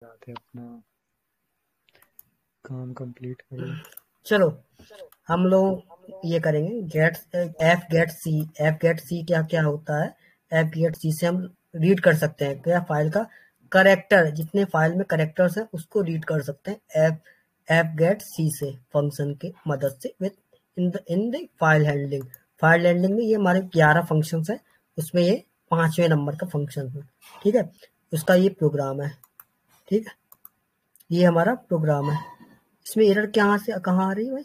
जाते अपना काम कंप्लीट करो। चलो हम लोग ये करेंगे गेट एफ गेट सी क्या क्या होता है। एफ गेट सी से हम रीड कर सकते हैं क्या फाइल का करेक्टर, जितने फाइल में करेक्टर्स हैं उसको रीड कर सकते हैं एफ गेट सी से फंक्शन की मदद से with in the file handling में ये हमारे 11 फंक्शन है, उसमें ये 5वें नंबर का फंक्शन है। ठीक है, उसका ये प्रोग्राम है। ठीक है, ये हमारा प्रोग्राम है। इसमें एरर कहाँ से कहाँ आ रही है भाई?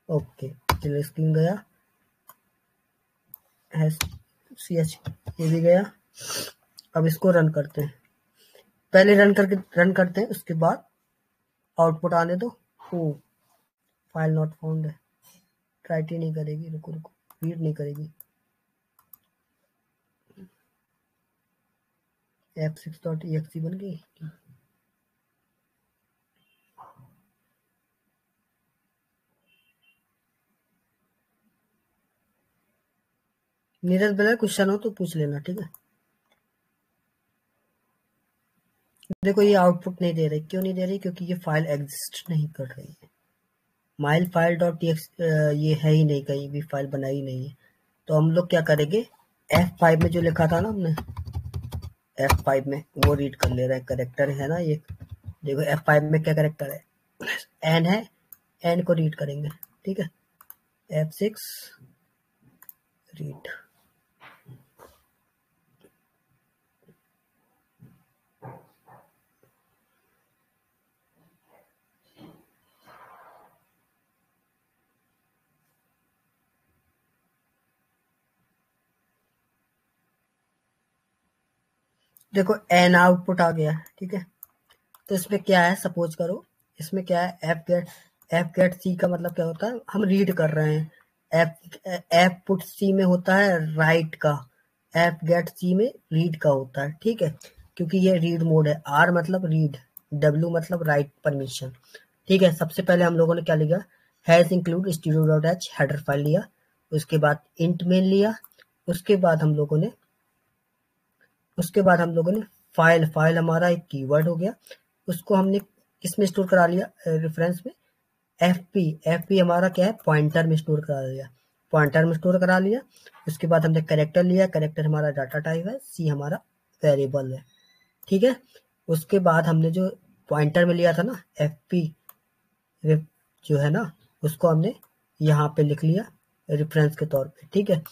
ओके, चलो स्क्रीन गया, सी एच ये भी गया। अब इसको रन करते हैं, पहले रन करते हैं, उसके बाद आउटपुट आने दो। ओ, फाइल नॉट फाउंड है, राइट ही नहीं करेगी, रुको रुको, रीड नहीं करेगी। f6.exe बन गई। नीरज भैया क्वेश्चन हो तो पूछ लेना, ठीक है। देखो ये आउटपुट नहीं दे रही, क्यों नहीं दे रही? क्योंकि ये फाइल एग्जिस्ट नहीं कर रही है। माइल फाइल डॉट ये है ही नहीं, कहीं भी फाइल बनाई नहीं है। तो हम लोग क्या करेंगे, F5 में जो लिखा था ना हमने, F5 में वो रीड कर ले रहा है, करेक्टर है ना ये। देखो F5 में क्या करेक्टर है, एन है, एन को रीड करेंगे। ठीक है, F6 रीड। देखो एन आउटपुट आ गया। ठीक है, तो इसमें क्या है, सपोज करो इसमें क्या है, एफ गेट सी का मतलब क्या होता है, हम रीड कर रहे हैं। एफ पुट सी में होता है राइट का, एफ गेट सी में रीड का होता है। ठीक है, क्योंकि ये रीड मोड है। आर मतलब रीड, डब्ल्यू मतलब राइट परमिशन। ठीक है, सबसे पहले हम लोगों ने क्या लिखा, has include studio dot H header file लिया, उसके बाद इंट मेन लिया, उसके बाद हम लोगों ने फाइल फाइल हमारा एक कीवर्ड हो गया, उसको हमने किसमें स्टोर करा लिया, रेफरेंस में। एफ पी हमारा क्या है, पॉइंटर में स्टोर करा लिया, उसके बाद हमने करेक्टर लिया, करेक्टर हमारा डाटा टाइप है, सी हमारा वेरिएबल है। ठीक है, उसके बाद हमने जो पॉइंटर में लिया था ना एफ पी जो है ना, उसको हमने यहाँ पे लिख लिया रेफरेंस के तौर पे। ठीक है,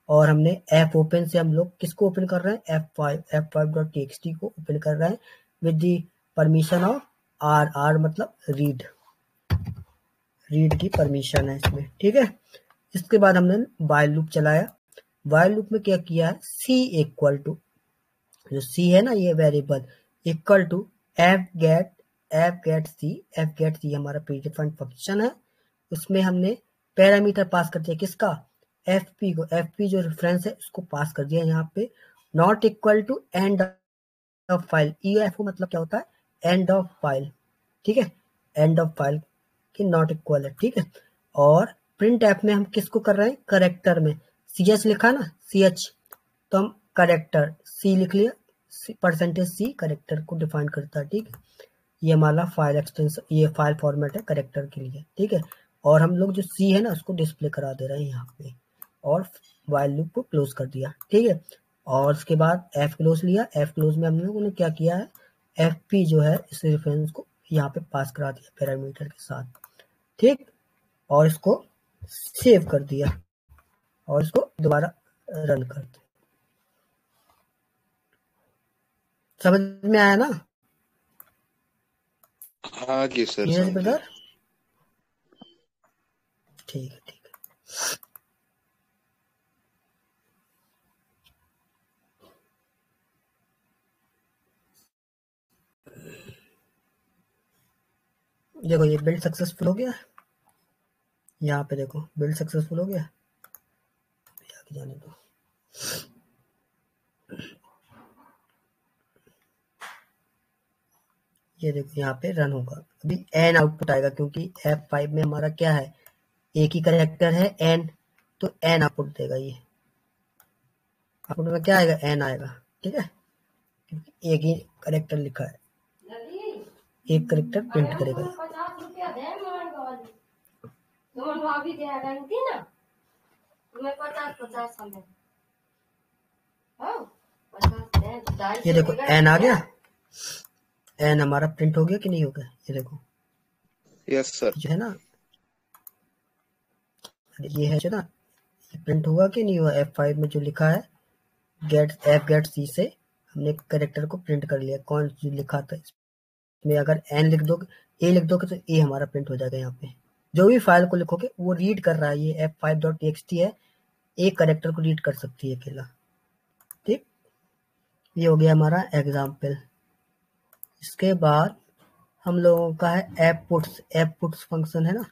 और हमने एफ ओपन से हम लोग किसको ओपन कर रहे हैं, f5.txt को ओपन कर रहे हैं with the permission of R. R मतलब रीड की परमिशन है इसमें। ठीक है, इसके बाद हमने वाइल लूप चलाया। वाइल लूप में क्या किया है, सी इक्वल टू, जो सी है ना ये variable, equal to f get c हमारा प्रीडिफाइंड फंक्शन है। उसमें हमने पैरामीटर पास कर दिया, किसका, एफ पी जो रेफरेंस है उसको पास कर दिया यहाँ पे। Not equal to end of file, E F O मतलब क्या होता है, एंड ऑफ फाइल। ठीक है, एंड ऑफ फाइल की नॉट इक्वल है। ठीक है, और प्रिंट ऐप में हम किसको कर रहे हैं, करेक्टर में सी एच लिखा ना, सी एच, तो हम करेक्टर सी लिख लिया, परसेंटेज सी करेक्टर को डिफाइन करता है। ठीक है, ये हमारा फाइल एक्सटेंशन, ये फाइल फॉर्मेट है करेक्टर के लिए। ठीक है, और हम लोग जो सी है ना उसको डिस्प्ले करा दे रहे हैं यहाँ पे, और वाइल लूप को क्लोज कर दिया। ठीक है, और उसके बाद एफ क्लोज लिया, एफ क्लोज में हम लोगों ने क्या किया है, एफ पी जो है इस रेफरेंस को यहाँ पे पास करा दिया पैरामीटर के साथ। ठीक, और इसको सेव कर दिया, और इसको दोबारा रन कर दिया। समझ में आया ना हाँ जी सर, नीरज समझे। ब्रदर? ठीक है, ठीक है। देखो ये बिल्ड सक्सेसफुल हो गया, यहाँ पे देखो बिल्ड सक्सेसफुल हो गया, आगे जाने दो। ये देखो यहाँ पे रन होगा, अभी एन आउटपुट आएगा, क्योंकि F5 में हमारा क्या है, एक ही करेक्टर है एन, तो एन आउटपुट देगा। ये आउटपुट में क्या आएगा, एन आएगा। ठीक है, एक ही करेक्टर लिखा है, एक करेक्टर प्रिंट करेगा। ये देखो एन आ गया, एन हमारा प्रिंट हो गया कि नहीं हो गया, ये देखो यस सर। जो है ना, ये है जो ना, प्रिंट हुआ कि नहीं हुआ। F5 में जो लिखा है गेट सी से हमने करेक्टर को प्रिंट कर लिया। कौन जो लिखा था इसमें, अगर एन लिख दोगे, ए लिख दोगे तो ए हमारा प्रिंट हो जाएगा। यहाँ पे जो भी फाइल को लिखोगे वो रीड कर रहा है, ये f5.txt है, एक करेक्टर को रीड कर सकती है अकेला। ठीक, ये हो गया हमारा एग्जाम्पल। इसके बाद हम लोगों का है एप पुट्स फंक्शन है ना,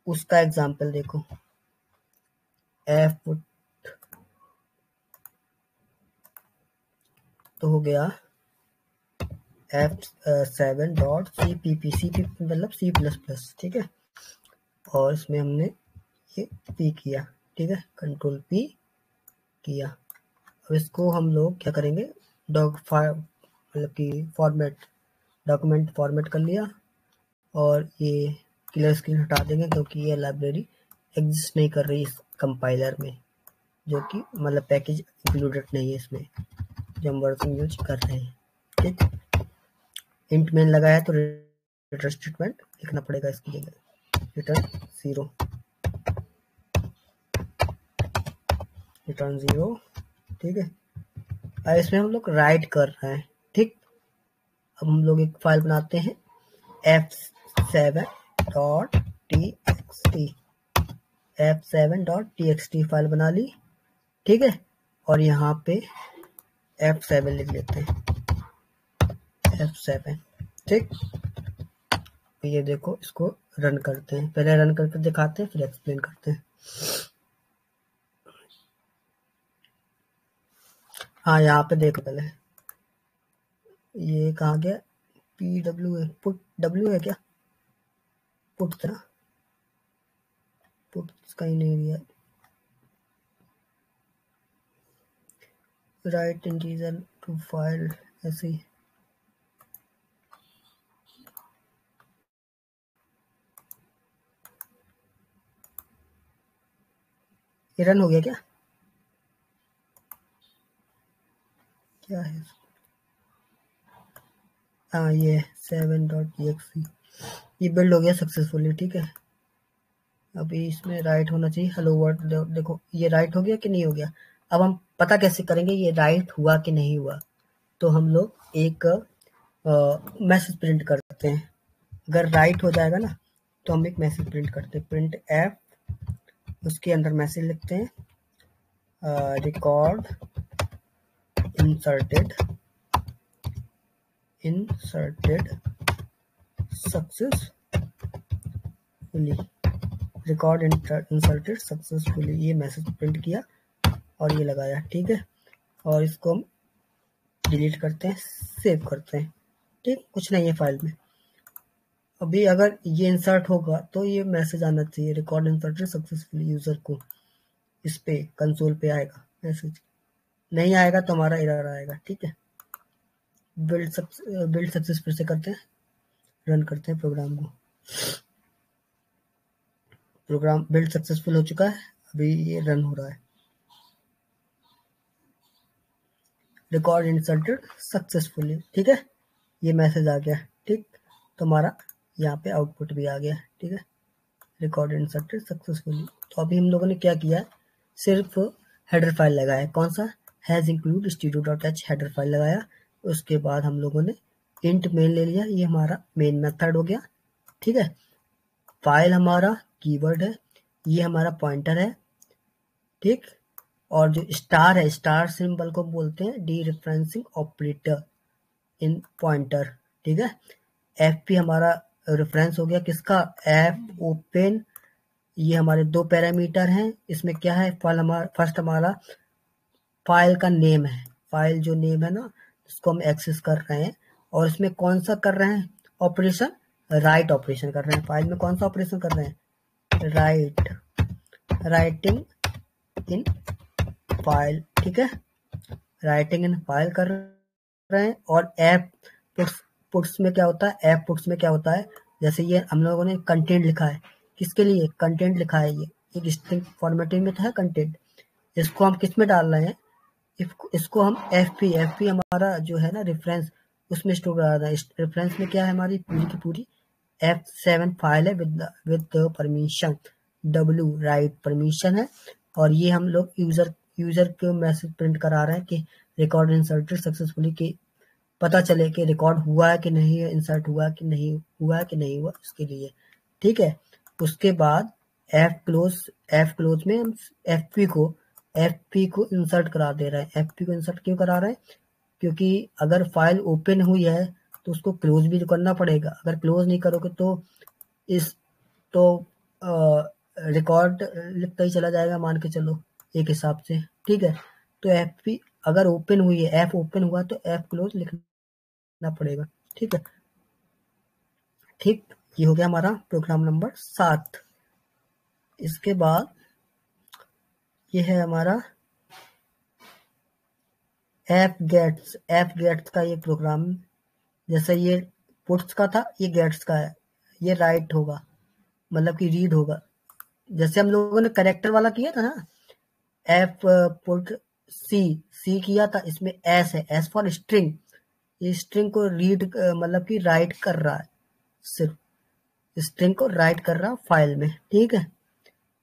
उसका एग्जाम्पल देखो। एफ पुट तो हो गया f7.cpp मतलब C++, ठीक है। और इसमें हमने ये p किया, ठीक है, कंट्रोल p किया। अब इसको हम लोग क्या करेंगे, मतलब कि डॉक्यूमेंट फॉर्मेट कर लिया, और ये क्लियर स्क्रीन हटा देंगे क्योंकि ये लाइब्रेरी एग्जिस्ट नहीं कर रही इस कंपाइलर में, जो कि मतलब पैकेज इंक्लूडेड नहीं है इसमें जो हम वर्जन यूज कर रहे हैं। ठीक, इंट मेन लगाया तो रिटर्न स्टेटमेंट लिखना पड़ेगा इसकी जगह, रिटर्न 0, ठीक है। अब इसमें हम लोग राइट कर रहे हैं। ठीक, अब हम लोग एक फाइल बनाते हैं f7.txt फाइल बना ली, ठीक है। और यहाँ पे f7 लिख लेते हैं, f7, ठीक। ये देखो, इसको रन करते हैं, पहले रन करके दिखाते हैं फिर एक्सप्लेन करते हैं। हाँ, यहाँ पे देखो, पहले ये कहाँ गया, PW है, पुट W है क्या, पुट था, पुट कहीं नहीं दिया, राइट इंटीजर टू फाइल, ऐसे ही। ये रन हो गया क्या, क्या है, हाँ ये 7.exe ये बिल्ड हो गया सक्सेसफुली, ठीक है। अभी इसमें राइट होना चाहिए हेलो वर्ल्ड, देखो ये राइट हो गया कि नहीं हो गया। अब हम पता कैसे करेंगे ये राइट हुआ कि नहीं हुआ, तो हम लोग एक मैसेज प्रिंट करते हैं। अगर राइट हो जाएगा ना तो हम एक मैसेज प्रिंट करते हैं, प्रिंट एफ, उसके अंदर मैसेज लिखते हैं record inserted successfully, record inserted successfully, ये मैसेज प्रिंट किया और ये लगाया, ठीक है। और इसको हम डिलीट करते हैं, सेव करते हैं, ठीक, कुछ नहीं है फाइल में। अभी अगर ये इंसर्ट होगा तो ये मैसेज आना चाहिए रिकॉर्ड इंसर्टेड सक्सेसफुली, यूजर को इस पे कंसोल पे आएगा मैसेज, नहीं आएगा तो हमारा एरर आएगा, ठीक है। बिल्ड सक्सेस फिर से करते हैं, रन करते हैं प्रोग्राम को। प्रोग्राम बिल्ड सक्सेसफुल हो चुका है, अभी ये रन हो रहा है, रिकॉर्ड इंसर्टेड सक्सेसफुली, ठीक है। ये मैसेज आ गया, ठीक, तो हमारा यहाँ पे आउटपुट भी आ गया, ठीक है, रिकॉर्ड इंसर्टेड सक्सेसफुली। तो अभी हम लोगों ने क्या किया है, सिर्फ हेडर फाइल लगाया, कौन सा, has include studio.h header file लगाया। उसके बाद हम लोगों ने इंट मेन ले लिया, ये हमारा मेन मेथड हो गया, ठीक है। फाइल हमारा कीवर्ड है, ये हमारा पॉइंटर है, ठीक। और जो स्टार है, स्टार सिंबल को बोलते हैं डी रेफरेंसिंग ऑपरेटर इन पॉइंटर, ठीक है। एफ पी हमारा रेफरेंस हो गया किसका, एफ ओपन, ये हमारे दो पैरामीटर हैं, इसमें क्या है, फाइल हमारा फर्स्ट हमारा फाइल का नेम है, फाइल जो नेम है ना उसको हम एक्सेस कर रहे हैं, और इसमें कौन सा कर रहे हैं ऑपरेशन, राइट ऑपरेशन कर रहे हैं। फाइल में कौन सा ऑपरेशन कर रहे हैं, राइटिंग इन फाइल, ठीक है, राइटिंग इन फाइल कर रहे हैं। और एफ पुट्स में क्या होता है, एफ पुट्स में क्या होता है, जैसे ये हम लोगों ने कंटेंट लिखा है, किसके लिए कंटेंट लिखा है, ये एक स्ट्रिंग फॉर्मेटिंग में था कंटेंट, इसको हम किस में डाल रहे हैं, इसको हम एफपी हमारा जो है ना रेफरेंस, उसमें स्टोर करा रहे हैं। रेफरेंस में क्या है, हमारी पूरी की पूरी F7 फाइल है with permission, W write permission है। और ये हम लोग यूजर को मैसेज प्रिंट करा रहे हैं कि रिकॉर्ड इंसर्टेड सक्सेसफुली, कि पता चले कि रिकॉर्ड हुआ है कि नहीं, इंसर्ट हुआ कि नहीं हुआ है कि नहीं हुआ, इसके लिए। ठीक है, उसके बाद एफ क्लोज में हम एफपी को इंसर्ट करा दे रहे हैं। एफपी को इंसर्ट क्यों करा रहे हैं, क्योंकि अगर फाइल ओपन हुई है तो उसको क्लोज भी करना पड़ेगा। अगर क्लोज नहीं करोगे तो रिकॉर्ड लिखता ही चला जाएगा, मान के चलो एक हिसाब से। ठीक है, तो एफपी अगर ओपन हुई है, एफ ओपन हुआ तो एफ क्लोज लिखना पड़ेगा। ठीक है, ठीक, ये हो गया हमारा प्रोग्राम नंबर 7। इसके बाद ये है हमारा एफ गेट्स का ये प्रोग्राम, जैसे ये पुट्स का था, ये गेट्स का है। ये राइट होगा, मतलब कि रीड होगा। जैसे हम लोगों ने करेक्टर वाला किया था ना, एफ पुट सी किया था, इसमें एस है, एस फॉर स्ट्रिंग। ये स्ट्रिंग को रीड मतलब कि राइट कर रहा है, सिर्फ स्ट्रिंग को राइट कर रहा फाइल में। ठीक है,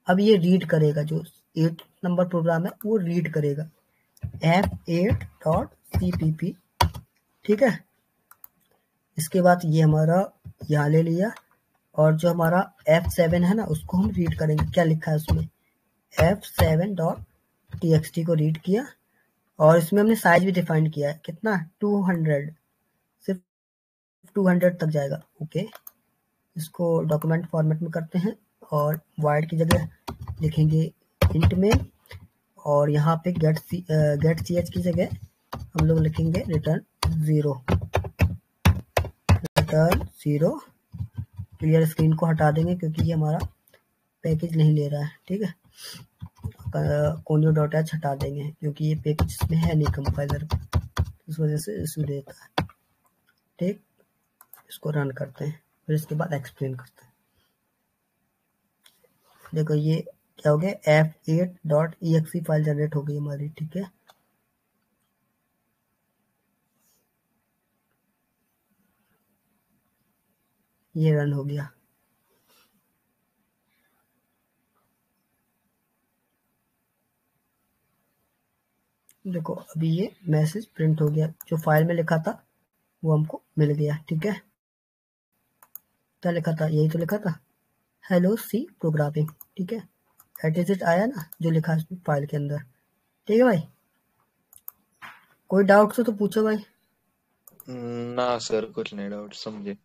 अब ये रीड करेगा, जो 8 नंबर प्रोग्राम है वो रीड करेगा f8.cpp। ठीक है, इसके बाद ये हमारा यहाँ ले लिया, और जो हमारा F7 है ना उसको हम रीड करेंगे। क्या लिखा है उसमें, F7.txt को रीड किया, और इसमें हमने साइज भी डिफाइन किया है, कितना 200, सिर्फ 200 तक जाएगा। ओके, इसको डॉक्यूमेंट फॉर्मेट में करते हैं, और वाइड की जगह लिखेंगे इंट में, और यहाँ पे गेट ch की जगह हम लोग लिखेंगे रिटर्न 0। क्लियर स्क्रीन को हटा देंगे क्योंकि ये हमारा पैकेज नहीं ले रहा है। ठीक है, conio.h हटा देंगे क्योंकि ये पैकेज इसमें है नहीं कंपाइलर, इस वजह से इशू देता है। ठीक, इसको रन करते हैं, फिर इसके बाद एक्सप्लेन करते हैं। देखो ये क्या हो गया, f8.exe फाइल जनरेट हो गई हमारी। ठीक है, ये रन हो गया। देखो अभी ये मैसेज प्रिंट हो गया, जो फाइल में लिखा था वो हमको मिल गया। ठीक है, क्या लिखा था, यही तो लिखा था, हेलो सी प्रोग्रामिंग। ठीक है, एट आया ना जो लिखा है फाइल के अंदर। ठीक है भाई, कोई डाउट हो तो पूछो भाई। ना सर, कुछ नहीं, डाउट समझे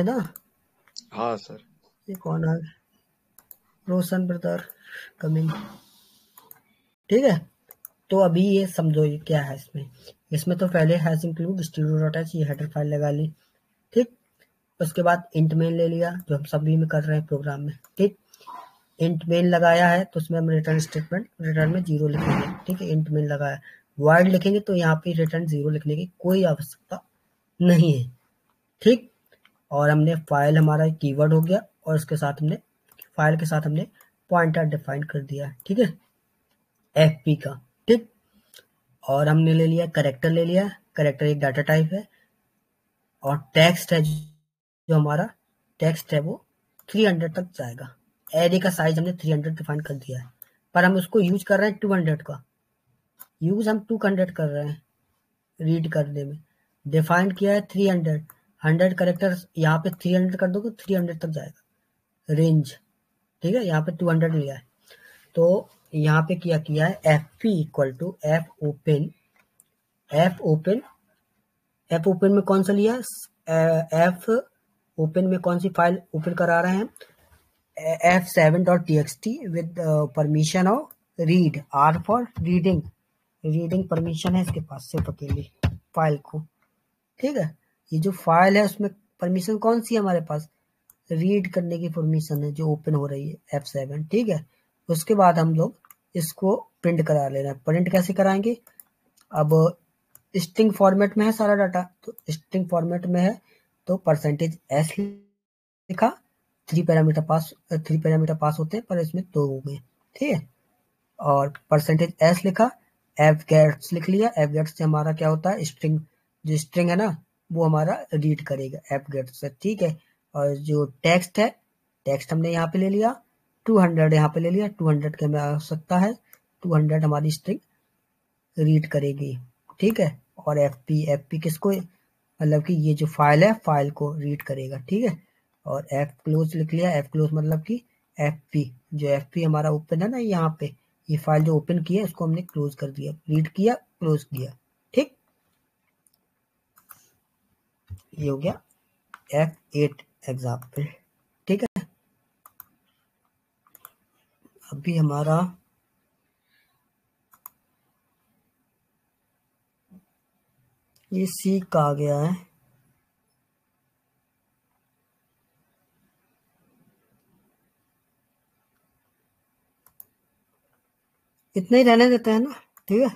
ना। हाँ सर। ये कौन आ गया, रोशन ब्रदर कमिंग। ठीक है, तो अभी ये समझो ये क्या है इसमें तो पहले हैज इंक्लूड studio.h ये हेडर फाइल लगा ली। ठीक, उसके बाद इंट मेन ले लिया, जो हम सभी में कर रहे हैं प्रोग्राम में। ठीक, इंट मेन लगाया है तो उसमें हम रिटर्न स्टेटमेंट रिटर्न में 0 लिखेंगे। ठीक है, इंट मेन लगाया, वाइड लिखेंगे तो यहाँ पे रिटर्न 0 लिखने की कोई आवश्यकता नहीं है। ठीक, और हमने फाइल हमारा कीवर्ड हो गया, और इसके साथ हमने फाइल के साथ हमने पॉइंटर डिफाइन कर दिया। ठीक है, एफपी का। ठीक, और हमने ले लिया करेक्टर, ले लिया करेक्टर एक डाटा टाइप है, और टेक्स्ट है, जो हमारा टेक्स्ट है वो 300 तक जाएगा। एरे का साइज हमने 300 डिफाइन कर दिया है, पर हम उसको यूज कर रहे हैं 200 का, यूज हम 200 कर रहे हैं रीड करने में। डिफाइन किया है 300, 100 करेक्टर, यहाँ पे 300 कर दोगे 300 तक जाएगा रेंज। ठीक है, यहाँ पे 200 लिया है, तो यहाँ पे किया है fp equal to f open में कौन सा लिया है, एफ ओपन में कौन सी फाइल ओपन करा रहे हैं, f7.txt with permission of read, R for reading permission है इसके पास सिर्फ अकेली फाइल को। ठीक है, ये जो फाइल है उसमें परमिशन कौन सी है हमारे पास, रीड करने की परमिशन है जो ओपन हो रही है F7। ठीक है, उसके बाद हम लोग इसको प्रिंट करा ले रहे हैं। प्रिंट कैसे कराएंगे, अब स्ट्रिंग फॉर्मेट में है सारा डाटा, तो स्ट्रिंग फॉर्मेट में है तो परसेंटेज एस लिखा, 3 पैरामीटर पास होते हैं पर इसमें 2 हो गए, ठीक है। और परसेंटेज एस लिखा, एफ गेट्स लिख लिया, एफ गेट्स से हमारा क्या होता है, स्ट्रिंग, जो स्ट्रिंग है ना वो हमारा रीड करेगा एफ गेट्स से, ठीक है। और जो टेक्स्ट है, टेक्स्ट हमने यहाँ पे ले लिया, 200 यहाँ पे ले लिया, 200 की हमें आवश्यकता है, 200 हमारी स्ट्रिंग रीड करेगी, ठीक है। और एफ पी किसको, मतलब कि ये जो फाइल है फाइल को रीड करेगा, ठीक है। और एफ क्लोज लिख लिया, एफ क्लोज मतलब कि एफ पी, जो एफ पी हमारा ओपन है ना यहाँ पे, ये फाइल जो ओपन की है इसको हमने क्लोज कर दिया, रीड किया क्लोज किया, ठीक। ये हो गया F8 एग्जाम्पल, ठीक है। अभी हमारा ये सी का आ गया है, इतने ही रहने देते हैं ना, ठीक है,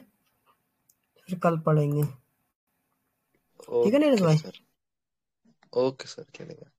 फिर कल पढ़ेंगे, ठीक है नीरज ओके भाई। सर, ओके सर, चलेगा।